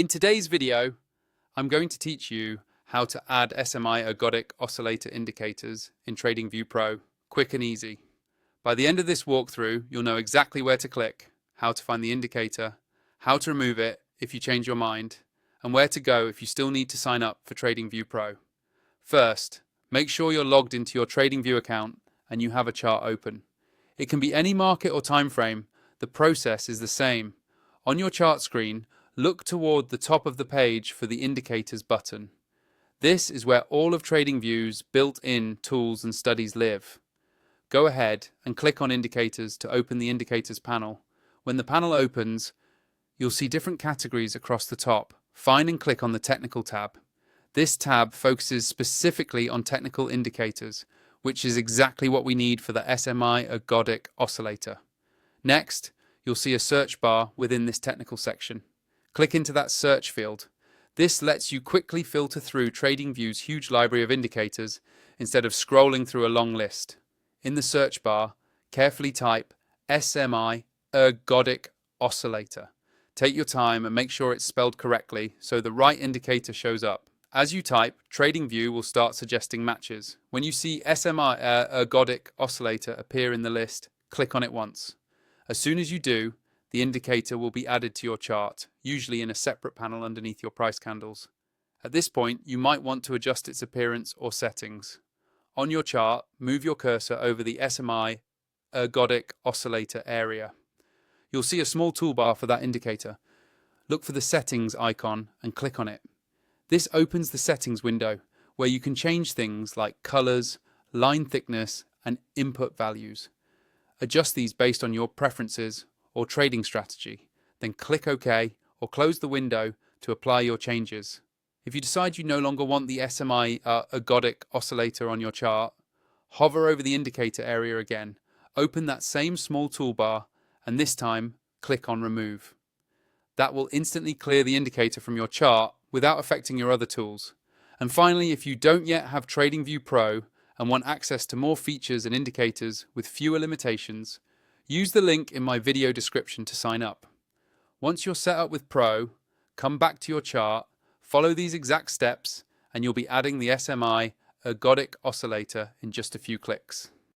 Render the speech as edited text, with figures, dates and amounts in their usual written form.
In today's video, I'm going to teach you how to add SMI Ergodic Oscillator indicators in TradingView Pro, quick and easy. By the end of this walkthrough, you'll know exactly where to click, how to find the indicator, how to remove it if you change your mind, and where to go if you still need to sign up for TradingView Pro. First, make sure you're logged into your TradingView account and you have a chart open. It can be any market or time frame. The process is the same. On your chart screen, look toward the top of the page for the Indicators button. This is where all of TradingView's built-in tools and studies live. Go ahead and click on Indicators to open the Indicators panel. When the panel opens, you'll see different categories across the top. Find and click on the Technical tab. This tab focuses specifically on technical indicators, which is exactly what we need for the SMI Ergodic Oscillator. Next, you'll see a search bar within this technical section. Click into that search field. This lets you quickly filter through TradingView's huge library of indicators instead of scrolling through a long list. In the search bar, carefully type SMI Ergodic Oscillator. Take your time and make sure it's spelled correctly so the right indicator shows up. As you type, TradingView will start suggesting matches. When you see SMI Ergodic Oscillator appear in the list, click on it once. As soon as you do, the indicator will be added to your chart, usually in a separate panel underneath your price candles. At this point, you might want to adjust its appearance or settings. On your chart, move your cursor over the SMI Ergodic Oscillator area. You'll see a small toolbar for that indicator. Look for the Settings icon and click on it. This opens the Settings window, where you can change things like colors, line thickness, and input values. Adjust these based on your preferences or trading strategy, then click OK or close the window to apply your changes. If you decide you no longer want the SMI Ergodic Oscillator on your chart, hover over the indicator area again, open that same small toolbar, and this time click on Remove. That will instantly clear the indicator from your chart without affecting your other tools. And finally, if you don't yet have TradingView Pro and want access to more features and indicators with fewer limitations, use the link in my video description to sign up. Once you're set up with Pro, come back to your chart, follow these exact steps, and you'll be adding the SMI Ergodic Oscillator in just a few clicks.